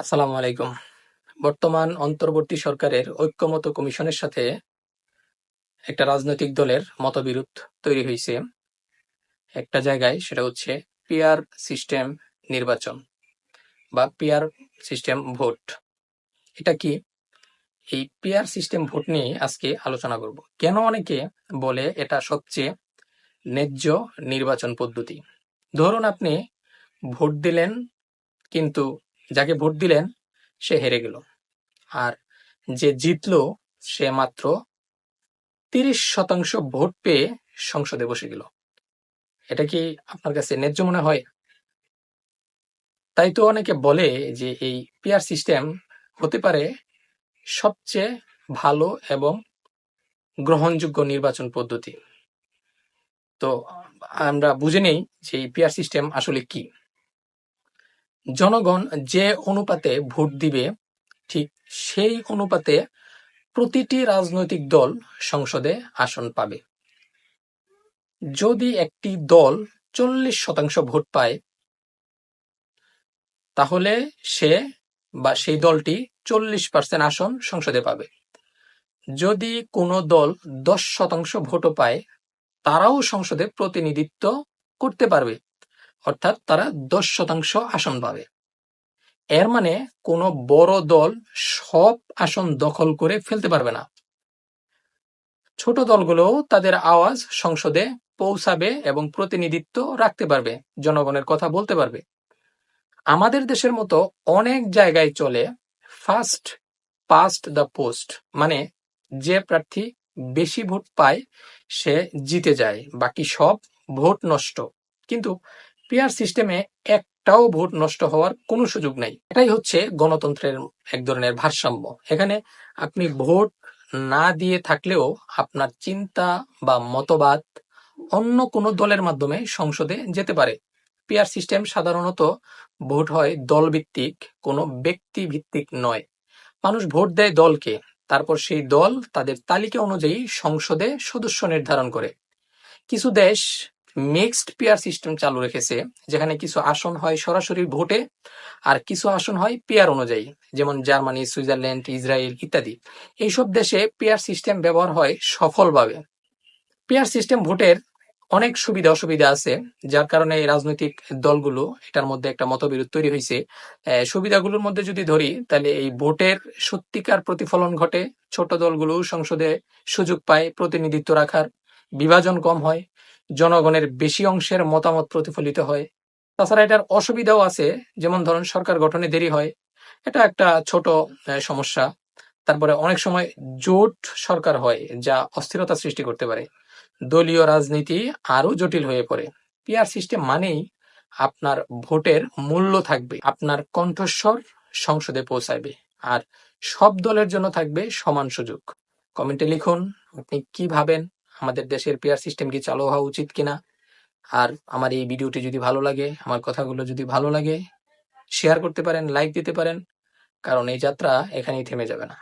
আসসালামু আলাইকুম। বর্তমান অন্তর্বর্তী সরকারের ঐক্যমত্য কমিশনের সাথে একটা রাজনৈতিক দলের মতবিরোধ তৈরি হয়েছে একটা জায়গায়, সেটা হচ্ছে পিয়ার সিস্টেম নির্বাচন বা পিয়ার সিস্টেম ভোট। এটা কি? এই পিয়ার সিস্টেম ভোট নিয়ে আজকে আলোচনা করব। কেন অনেকে বলে এটা সবচেয়ে ন্যায্য নির্বাচন পদ্ধতি। ধরুন আপনি ভোট দিলেন, কিন্তু যাকে ভোট দিলেন সে হেরে গেল, আর যে জিতলো সে মাত্র 30% ভোট পেয়ে সংসদে বসে গেল। এটা কি আপনার কাছে ন্যায্য মনে হয়? তাই তো অনেকে বলে যে এই পিয়ার সিস্টেম হতে পারে সবচেয়ে ভালো এবং গ্রহণযোগ্য নির্বাচন পদ্ধতি। তো আমরা বুঝে নেই যে এই পিয়ার সিস্টেম আসলে কি। জনগণ যে অনুপাতে ভোট দিবে, ঠিক সেই অনুপাতে প্রতিটি রাজনৈতিক দল সংসদে আসন পাবে। যদি একটি দল 40% ভোট পায়, তাহলে সে বা সেই দলটি 40% আসন সংসদে পাবে। যদি কোনো দল 10% ভোটও পায়, তারাও সংসদে প্রতিনিধিত্ব করতে পারবে, অর্থাৎ তারা 10% আসন পাবে। এর মানে কোনো বড় দল সব আসন দখল করে ফেলতে পারবে না। ছোট দলগুলোও তাদের আওয়াজ সংসদে পৌঁছাবে এবং প্রতিনিধিত্ব রাখতে পারবে, জনগণের কথা বলতে পারবে। আমাদের দেশের মতো অনেক জায়গায় চলে ফার্স্ট পাস্ট দ্য পোস্ট, মানে যে প্রার্থী বেশি ভোট পায় সে জিতে যায়, বাকি সব ভোট নষ্ট। কিন্তু পিয়ার সিস্টেমে একটাও ভোট নষ্ট হওয়ার কোনো সুযোগ নাই। এটাই হচ্ছে গণতন্ত্রের এক ধরনের ভারসাম্য। এখানে আপনি ভোট না দিয়ে থাকলেও আপনার চিন্তা বা মতবাদ অন্য কোনো দলের মাধ্যমে সংসদে যেতে পারে। পিয়ার সিস্টেম সাধারণত ভোট হয় দলভিত্তিক, কোনো ব্যক্তি ভিত্তিক নয়। মানুষ ভোট দেয় দলকে, তারপর সেই দল তাদের তালিকা অনুযায়ী সংসদে সদস্য নির্ধারণ করে। কিছু দেশ মিক্সড পিয়ার সিস্টেম চালু রেখেছে, যেখানে কিছু আসন হয় সরাসরি ভোটে আর কিছু আসন হয় পিয়ার অনুযায়ী, যেমন জার্মানি, সুইজারল্যান্ড, ইসরায়েল ইত্যাদি। এইসব দেশে পিয়ার সিস্টেম ব্যবহার হয় সফলভাবে। পিয়ার সিস্টেম ভোটের অনেক সুবিধা অসুবিধা আছে, যার কারণে এই রাজনৈতিক দলগুলো এটার মধ্যে একটা মতবিরোধ তৈরি হয়েছে। সুবিধাগুলোর মধ্যে যদি ধরি, তাহলে এই ভোটের সত্যিকার প্রতিফলন ঘটে, ছোট দলগুলো সংসদে সুযোগ পায় প্রতিনিধিত্ব রাখার, বিভাজন কম হয়, জনগণের বেশি অংশের মতামত প্রতিফলিত হয়। তাছাড়া এটার অসুবিধাও আছে, যেমন ধরুন সরকার গঠনে দেরি হয়, এটা একটা ছোট সমস্যা। তারপরে অনেক সময় জোট সরকার হয়, যা অস্থিরতা সৃষ্টি করতে পারে। দলীয় রাজনীতি আরো জটিল হয়ে পড়ে। পিয়ার সিস্টেম মানেই আপনার ভোটের মূল্য থাকবে, আপনার কণ্ঠস্বর সংসদে পৌঁছাবে, আর সব দলের জন্য থাকবে সমান সুযোগ। কমেন্টে লিখুন আপনি কি ভাবেন, আমাদের দেশের পিয়ার সিস্টেম কি চালু হওয়া উচিত কিনা। আর আমার এই ভিডিওটি যদি ভালো লাগে, আমার কথাগুলো যদি ভালো লাগে, শেয়ার করতে পারেন, লাইক দিতে পারেন, কারণ এই যাত্রা এখানেই থেমে যাবে না।